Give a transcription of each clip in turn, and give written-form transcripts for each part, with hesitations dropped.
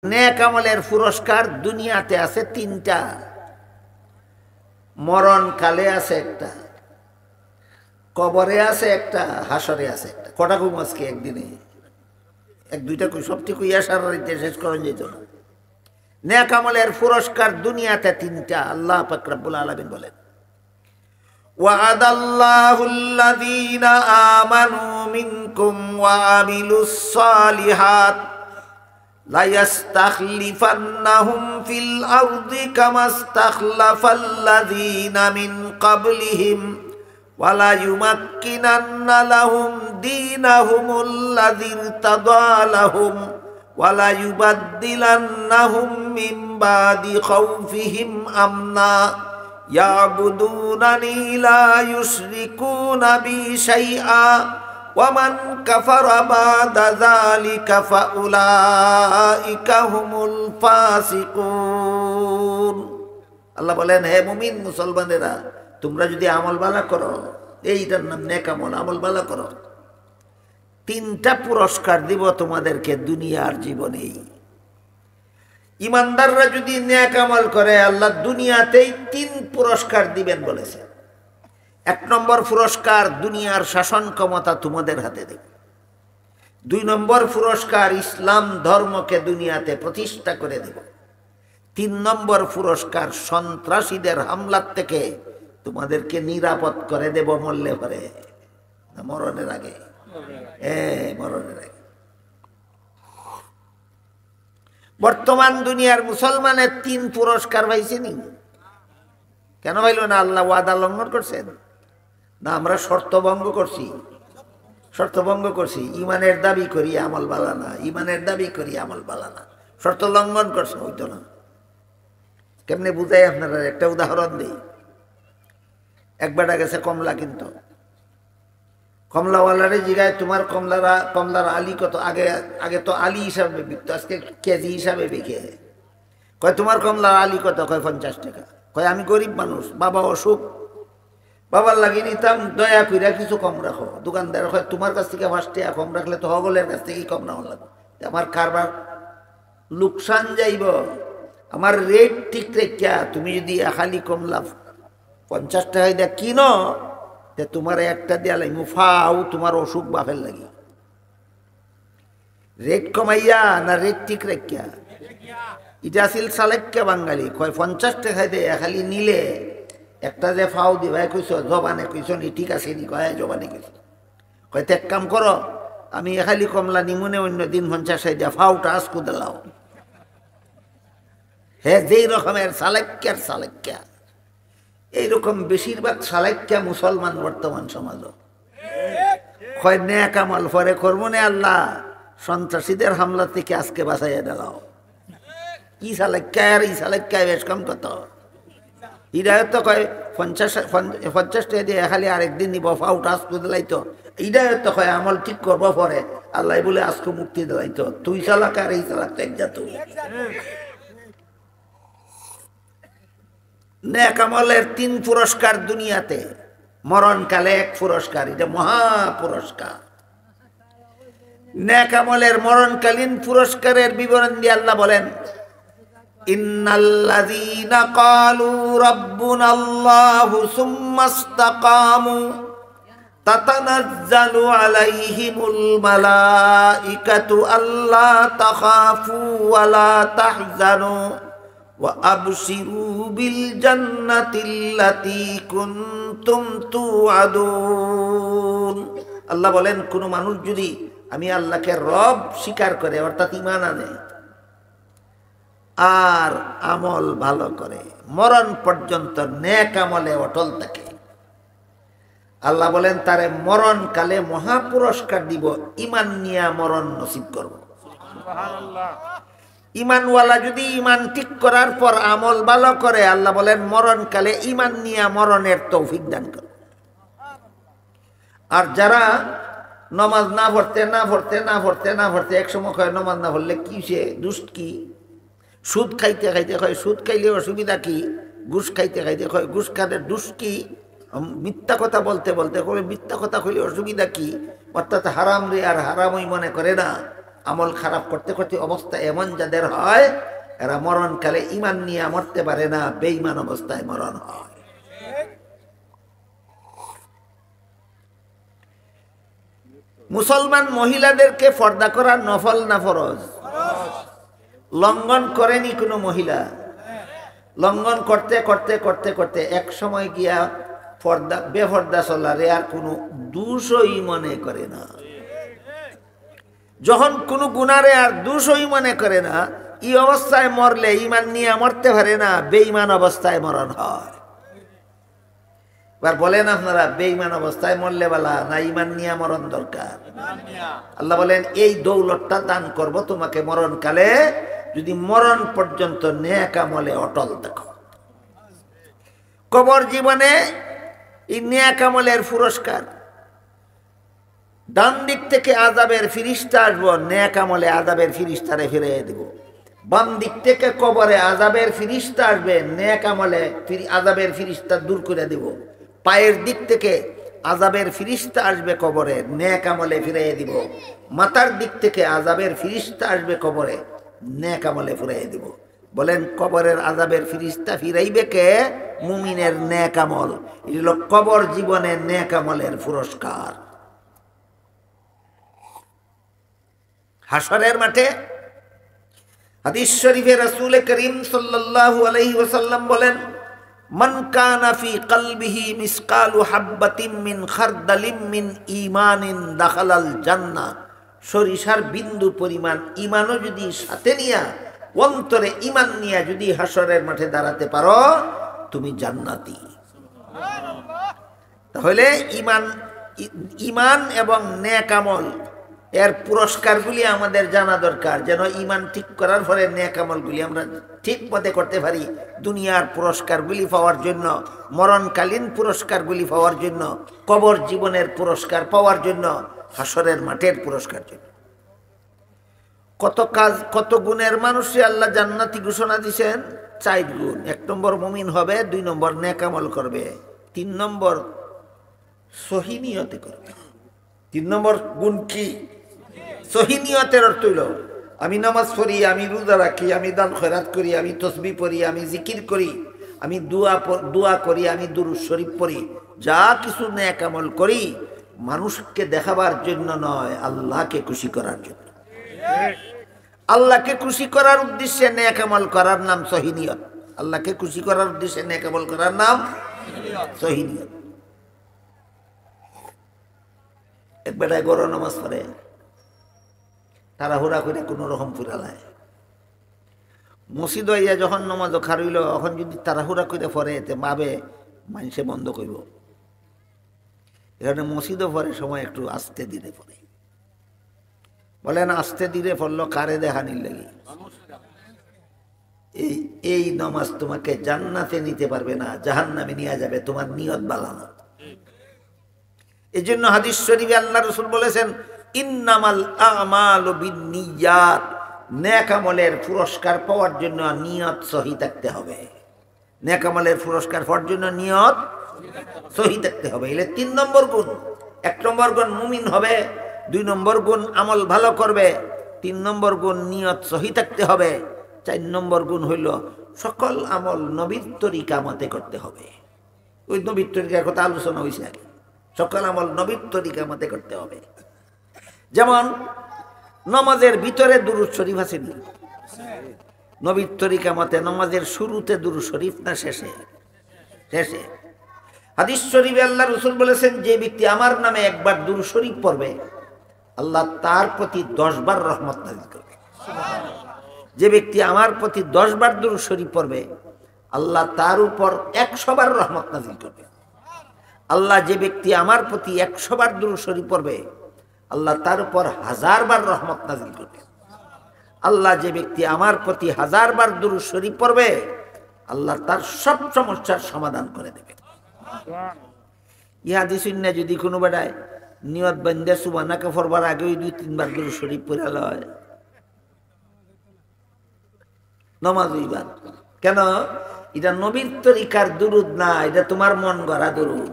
নেক আমলের পুরস্কার দুনিয়াতে আছে তিনটা, মরণকালে আছে একটা, কবরে আছে একটা, হাসরে আছে একটা। কটা ঘুম আজকে একদিনে? এক দুইটা কই, সবটি কইয়া সারা রাইতে শেষ করেন যেত না। নেক আমলের পুরস্কার দুনিয়াতে তিনটা। আল্লাহ পাক রব্বুল আলামিন বলেন, ওয়া'আদাল্লাহু আল্লাযীনা আমানু মিনকুম ওয়া আমিলুস সালিহাত লা ইস্তাখলিফান্নাহুম ফিল আরদি কামা ইস্তাখলাফাল্লাযীনা মিন ক্বাবলিহিম ওয়া লা ইউমাক্কিনান্না লাহুম দীনাহুমুল্লাযী ইরতাদা লাহুম ওয়া লা ইউবাদদিলান্নাহুম মিন বাদি খাউফিহিম আমনা ইয়াবুদুনানি লা ইউশরিকুনা বি শাইআ ওয়া মান কাফারা বাদা যালিকা ফাউলাইকা হুমুল ফাসিকুন। আল্লাহ বলেন, হে মুমিন মুসলমানেরা, তোমরা যদি আমল ভালো করো, এইটার নাম নেক আমল, আমল ভালো করো, তিনটা পুরস্কার দিব তোমাদেরকে দুনিয়ার জীবনেই। ইমানদাররা যদি নেক আমল করে আল্লাহ দুনিয়াতেই তিন পুরস্কার দিবেন বলেছে। এক নম্বর পুরস্কার, দুনিয়ার শাসন ক্ষমতা তোমাদের হাতে দেবে। দুই নম্বর পুরস্কার, ইসলাম ধর্মকে দুনিয়াতে প্রতিষ্ঠা করে দেব। তিন নম্বর পুরস্কার, সন্ত্রাসীদের হামলার থেকে তোমাদেরকে নিরাপদ করে দেব। মরলে পরে না, মরণের আগে। মরণের আগে। বর্তমান দুনিয়ার মুসলমানের তিন পুরস্কার পাইছেনি। কেন পাইল না? আল্লাহ ওয়াদা লঙ্ঘন করছেন না, আমরা শর্তভঙ্গ করছি। শর্তভঙ্গ করছি, ইমানের দাবি করি আমল বালা না, ইমানের দাবি করি আমল বালা না, শর্ত লঙ্ঘন করছে, হইতো না। কেমনে বুঝাই আপনারা? একটা উদাহরণ দিই। এক বেটা গেছে কমলা কিনতো, কমলাওয়ালারে জিগায়, তোমার কমলার আলি কত? আগে তো আলি হিসাবে বিকতো, আজকে কেজি হিসাবে বিকে। কয় তোমার কমলার আলি কত? কয় 50 টাকা। কয় আমি গরিব মানুষ, বাবা অসুখ, বাবার লাগিয়ে নিতাম, দয়া কইরা কিছু কম রাখো। দোকানদার কয় তোমার কাছ থেকে 5 টাকা কম রাখলে তো হগলের কাছ থেকেই কম রাখা লাগবে, আমার কারবার লোকসান যাইব। আমার রেট ঠিক রেখা তুমি যদি খালি কমলা 50 টাকায় দেখ কিনো, তোমার একটা দেয়া লাগবে ফাও, তোমার অসুখ বাপের লাগি। রেট কমাইয়া না রেট ঠিক রেখা? এটা আসিল সালেক্যা বাঙালি। কয় 50 টাকায় দেয় খালি নিলে একটা যে ফাও দিবাই কইস, জবানে কইস নি? ঠিক আছে নি? কয় জবানে কইস। কয় এক কাম করো, আমি খালি কমলা নিমুনে অন্য দিন 50 দিয়া ফাওটা আজকু দিলাও। হ্যাঁ, যেই রকমের সালেক্যার সালেক্যা, এইরকম বেশিরভাগ সালেক্যা মুসলমান বর্তমান সমাজ। কয় নেক আমল পরে করবো না, আল্লাহ সন্ত্রাসীদের হামলা থেকে আজকে বাঁচাইয়া দিলাও। কি সালেক্যা? আর এই সালেক্যা বেশ কম কত? ইরা তো কয় 50 টাকা দিয়ে খালি আরেকদিন নিব, ফাউটা আজকু দিলাইতো। এইটা তো কয় আমল ঠিক করবো পরে, আল্লাহ বলে আজকে মুক্তি দিলাইতো। তুই চালাক আর এই চালাক তো এক যা। তুই নেক আমলের 3 পুরস্কার দুনিয়াতে, মরণকালে 1 পুরস্কার। এটা মহা পুরস্কার। নেক আমলের মরণকালীন পুরস্কারের বিবরণ দিয়ে আল্লাহ বলেন, ইন্নাল্লাযীনা ক্বালু রাব্বুনাল্লাহু সুম্মা ইসতাকামু তাতানাজ্জালু আলাইহিমুল মালাইকাতু আল্লা তাখাফু ওয়া লা তাহজানু ওয়া আবশিরু বিল জান্নাতিল্লাতী কুনতুম তুআদুন। আল্লাহ বলেন, কোন মানুষ যদি আমি আল্লাহকে রব স্বীকার করে, অর্থাৎ ঈমান আনে আর আমল ভালো করে, মরণ পর্যন্ত নেক আমলে অটল থাকে, আল্লাহ বলেন তারে মরণকালে মহা পুরস্কার দিব, ঈমান নিয়া মরণ নসিব করব। সুবহানাল্লাহ। ঈমানওয়ালা যদি ঈমান ঠিক করার পর আমল ভালো করে, আল্লাহ বলেন মরণকালে ঈমান নিয়া মরণের তৌফিক দান করে। আর যারা নমাজ না পড়তে একসময় কয় নমাজ না পড়লে কি সে দুষ্ট, কি সুদ খাইতে খাইতে কয় সুদ খাইলে অসুবিধা কি, ঘুষ খাইতে খাইতে কয় ঘুষ খাতে দুষ কি, মিথ্যা কথা বলতে বলতে কবে মিথ্যা কথা কইলে অসুবিধা কি, অর্থাৎ হারাম রে আর হারামই মনে করে না, আমল খারাপ করতে করতে অবস্থা এমন যাদের হয়, এরা মরণকালে ইমান নিয়ে মরতে পারে না, বেঈমান অবস্থায় মরণ হয়। মুসলমান মহিলাদেরকে পর্দা করা নফল না ফরজ? লঙ্ঘন করেনি কোনো মহিলা। লঙ্ঘন করতে করতে করতে করতে এক সময় গিয়া পর্দা বেপর্দা চলারে আর কোনো দোষই মনে করে না। যখন কোনো গুনারে আর দোষই মনে করে না, এই অবস্থায় মরলে ইমান নিয়ে মরতে পারে না, বেঈমান অবস্থায় মরণ হয়। এবার বলেন আপনারা, বেঈমান অবস্থায় মরলে বালা না ইমান নিয়ে মরণ দরকার? আল্লাহ বলেন এই দৌলতটা দান করব তোমাকে মরণকালে, যদি মরণ পর্যন্ত নেক আমলে অটল দেখো। কবর জীবনে এই নেক আমলের পুরস্কার। ডান দিক থেকে আযাবের ফিরিস্তা আসবো, নেক আমলে আযাবের ফিরিস্তারে ফিরিয়ে দেব। বাম দিক থেকে কবরে আযাবের ফিরিস্তা আসবে, নেক আমলে আযাবের ফিরিস্তা দূর করে দেব। পায়ের দিক থেকে আযাবের ফিরিস্তা আসবে কবরে, নেক আমলে ফিরিয়ে দিব। মাথার দিক থেকে আযাবের ফিরিস্তা আসবে কবরে, নেক আমলে ফিরিয়ে দিব। বলেন কবরের আযাবের ফিরিস্তা ফিরাইবে কে? মুমিনের নেক আমল। এই হলো কবর জীবনে নেক আমলের পুরস্কার। হাসরের মাঠে হাদিস শরীফে রাসূল করিম সাল্লাল্লাহু আলাইহি ওয়াসাল্লাম বলেন, মান কানা ফি কলবিহি মিসকালু হাববাতিন মিন খারদালিন মিন ঈমানিন দাখালাল জান্নাহ। সরিষার বিন্দু পরিমাণ ঈমানও যদি সাথে নিয়া, অন্তরে ঈমান নিয়া যদি হাসরের মাঠে দাঁড়াতে পারো, তুমি জান্নাতি। তাহলে ঈমান এবং নেক আমল এর পুরস্কারগুলি আমাদের জানা দরকার, যেন ঈমান ঠিক করার পরে নেক আমলগুলি আমরা ঠিক মতে করতে পারি। দুনিয়ার পুরস্কারগুলি পাওয়ার জন্য, মরণকালীন পুরস্কারগুলি পাওয়ার জন্য, কবর জীবনের পুরস্কার পাওয়ার জন্য, হাসরের মাঠের পুরস্কার জন্য। কত কাজ, কত গুণের মানুষে আল্লাহ জান্নাতি ঘোষণা দিয়েছেন। 4 গুণ। 1 নম্বর মুমিন হবে, 2 নম্বর নেক আমল করবে, 3 নম্বর সহি নিয়তে করবে। 3 নম্বর গুণ কি? সহি নিয়তের অর্থ হইল আমি নামাজ পড়ি, আমি রোজা রাখি, আমি দান খয়রাত করি, আমি তসবিহ পড়ি, আমি জিকির করি, আমি দোয়া করি, আমি দুরূদ শরীফ পড়ি। যা কিছু নেক আমল করি মানুষকে দেখাবার জন্য নয়, আল্লাহকে খুশি করার জন্য। আল্লাহকে খুশি করার উদ্দেশ্যে নেক আমল করার নাম সহি নিয়ত। আল্লাহকে খুশি করার উদ্দেশ্যে নেক আমল করার নাম সহি নিয়ত। এক বেটায় গড় নামাজ পড়ে, তাড়াহুড়া করে কোনো রকম ফুরালায়। মসজিদ হইয়া যখন নামাজ খারইল, এখন যদি তাড়াহুড়া করে পড়ে এতে ভাবে মানুষে বন্ধ করব। এখানে মসজিদও পড়ে সময় একটু আস্তে ধীরে পড়ে। বলেন আস্তে ধীরে পড়লো কারে দেখানির লাগি? এই নামাজ তোমাকে জান্নাতে নিতে পারবে না, জাহান্নামে নিয়ে যাবে। তোমার নিয়ত বালানো। এই জন্য হাদিস শরীফে আল্লাহ রাসূল বলেছেন, ইন্নামাল আমালু বিন্নিয়াত। নেক আমলের পুরস্কার পাওয়ার জন্য নিয়ত সহি থাকতে হবে। নেক আমলের পুরস্কার পাওয়ার জন্য নিয়ত সহি থাকতে হবে। এলে 3 নম্বর গুণ। 1 নম্বর গুণ মুমিন হবে, 2 নম্বর গুণ আমল ভালো করবে, 3 নম্বর গুণ নিয়ত সহি থাকতে হবে, 4 নম্বর গুণ হইল সকল আমল নবীর তরিকা মতে করতে হবে। ওই নবীর তরিকার কথা আলোচনা হয়েছে আগে। সকল আমল নবীর তরিকা মতে করতে হবে। যেমন নামাজের ভিতরে দুরূদ শরীফ আছে নি? নবীর তরিকা মতে নামাজের শুরুতে দুরূদ শরীফ না শেষে? শেষে। হাদিস শরীফে আল্লাহ রাসূল বলেছেন, যে ব্যক্তি আমার নামে একবার দুরূদ শরীফ পড়বে, আল্লাহ তার প্রতি 10 বার রহমত নাযিল করবে। যে ব্যক্তি আমার প্রতি 10 বার দুরূদ শরীফ পড়বে, আল্লাহ তার উপর 100 বার রহমত নাযিল করবে। আল্লাহ যে ব্যক্তি আমার প্রতি 100 বার দুরূদ শরীফ পড়বে, আল্লাহ তার উপর 1000 বার রহমত নাযিল করবে। আল্লাহ যে ব্যক্তি আমার প্রতি 1000 বার দুরূদ শরীফ পড়বে, আল্লাহ তার সব সমস্যার সমাধান করে দেবে। ইহা দিসুন্না যদি কোনো বেড়ায় নিয়ত বান্ধে সুবহানাকা পড়বার আগে 2-3 বার দুরূদ শরীফ পড়া লয়, নামাজ হইবার। কেন? এটা নবীর তরিকার দুরূদ না, এটা তোমার মন গড়া দুরূদ।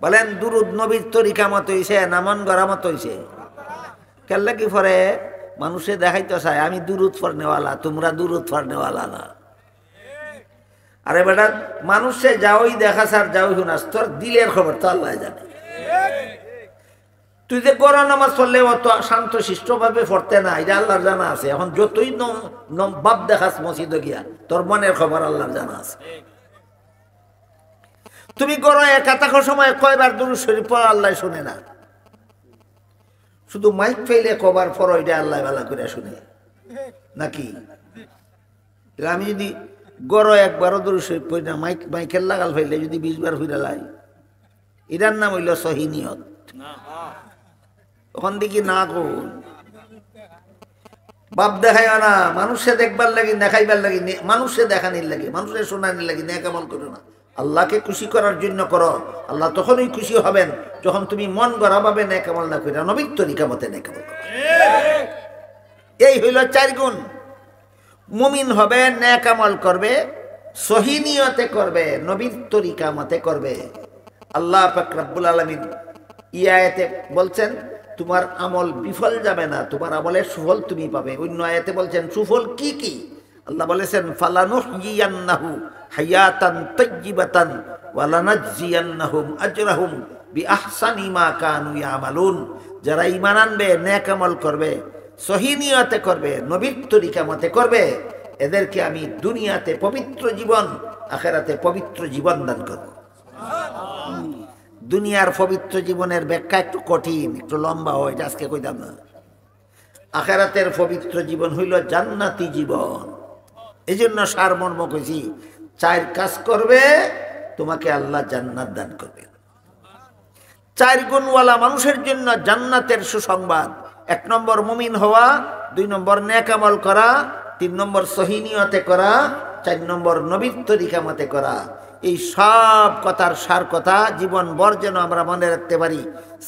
বলেন দুরূদ নবীর তরিকা মত হইছে না মন গড়া মত হইছে? কেল্লা কি পরে মানুষে দেখাইতে চায় আমি দুরুদ পড়নেওয়ালা, তোমরা দুরুদ পড়নেওয়ালা না। আরে বেটা মানুষে যাওই দেখাস আর যাওই শুনাস, তোর দিলের খবর তো আল্লাহ জানে। তুই যে করো নামাজ পড়লে অত শান্ত শিষ্ট ভাবে পড়তে না, এটা আল্লাহর জানা আছে। এখন যতই বাপ দেখাস মসজিদে গিয়া, তোর মনের খবর আল্লাহর জানা আছে। তুমি করো একা থাকার সময় কয়বার দুরূদ শরীফ পড়া আল্লাহ শুনে না, শুধু মাইক ফেলে কবার পড়ো এটা আল্লাহ ভালো করে শুনে নাকি? আমি যদি গড় একবারও দুরূদ শরীফ পড়ি না, মাইকের লাগাল ফেললে যদি 20 বার ফিরে লাই, এটার নাম হইল সহি নিয়ত। তখন দেখি না কোন বাপ দেখায় না, মানুষে দেখবার লাগে, দেখাইবার লাগে, মানুষে দেখানির লাগে, মানুষের শোনানির লাগে, নেক আমল করো না। আল্লাহকে খুশি করার জন্য করো, আল্লাহ তখনই খুশি হবেন যখন তুমি মন গড়া ভাবে নেক আমল না করে নবীর তরিকা মতে নেক আমল করো। এই হইল 4 গুণ। মুমিন হবে, নেক আমল করবে, সহি নিয়তে করবে, নবীর তরিকা মতে করবে। আল্লাহ পাক রব্বুল আলামিন আয়াতে বলছেন তোমার আমল বিফল যাবে না, তোমার আমলের সুফল তুমি পাবে। অন্য আয়াতে বলছেন সুফল কি কি? আল্লাহ বলেছেন ফালানুহইয়ান্নাহু হায়াতান তাইয়্যিবাতান ওয়া লানাজজিয়ান্নাহুম আজরাহুম বিআহসানি মা কানু ইয়ামালুন। যারা ঈমান আনবে, নেক আমল করবে, সহি নিয়তে করবে, নবীর তরিকা মতে করবে, এদেরকে আমি দুনিয়াতে পবিত্র জীবন, আখিরাতে পবিত্র জীবন দান করব। দুনিয়ার পবিত্র জীবনের ব্যাখ্যা একটু কঠিন, একটু লম্বা হয়, এটা আজকে কইতাম না। আখিরাতের পবিত্র জীবন হইল জান্নাতি জীবন। এই জন্য সারমর্ম কইছি 4 কাজ করবে, তোমাকে আল্লাহ জান্নাত দান করবে। 4 গুণওয়ালা মানুষের জন্য জান্নাতের সুসংবাদ। 1 নম্বর মুমিন হওয়া, 2 নম্বর নেক আমল করা, 3 নম্বর সহি নিয়তে করা, 4 নম্বর নবীর তরিকা মতে করা। এই সব কথার সার কথা জীবন ভর যেন আমরা মনে রাখতে পারি।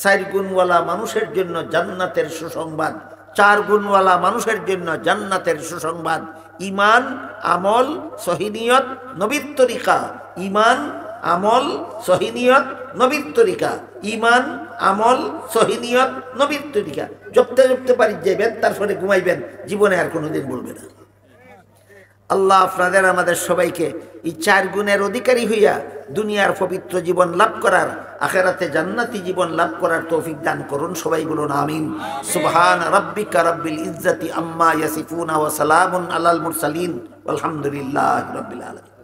4 গুণওয়ালা মানুষের জন্য জান্নাতের সুসংবাদ, 4 গুণওয়ালা মানুষের জন্য জান্নাতের সুসংবাদ। ঈমান, আমল, সহি নিয়ত, নবীর তরিকা। ঈমান, আমল, সহি নিয়ত, নবীর তরিকা। ঈমান, আমল, সহি নিয়ত, নবীর তরিকা। জপতে জপতে পারি যাবেন, তারপরে ঘুমাইবেন, জীবনে আর কোনোদিন বলবে না। আল্লাহ আপনাদের আমাদের সবাইকে এই 4 গুণের অধিকারী হইয়া দুনিয়ার পবিত্র জীবন লাভ করার, আখিরাতে জান্নাতি জীবন লাভ করার তৌফিক দান করুন। সবাই বলুন আমিন। সুবহান রাব্বিকা রাব্বিল ইজ্জাতি আম্মা ইয়াসিফুন ওয়া সালামুন আলাল মুরসালিন ওয়ালহামদুলিল্লাহি রাব্বিল আলামিন।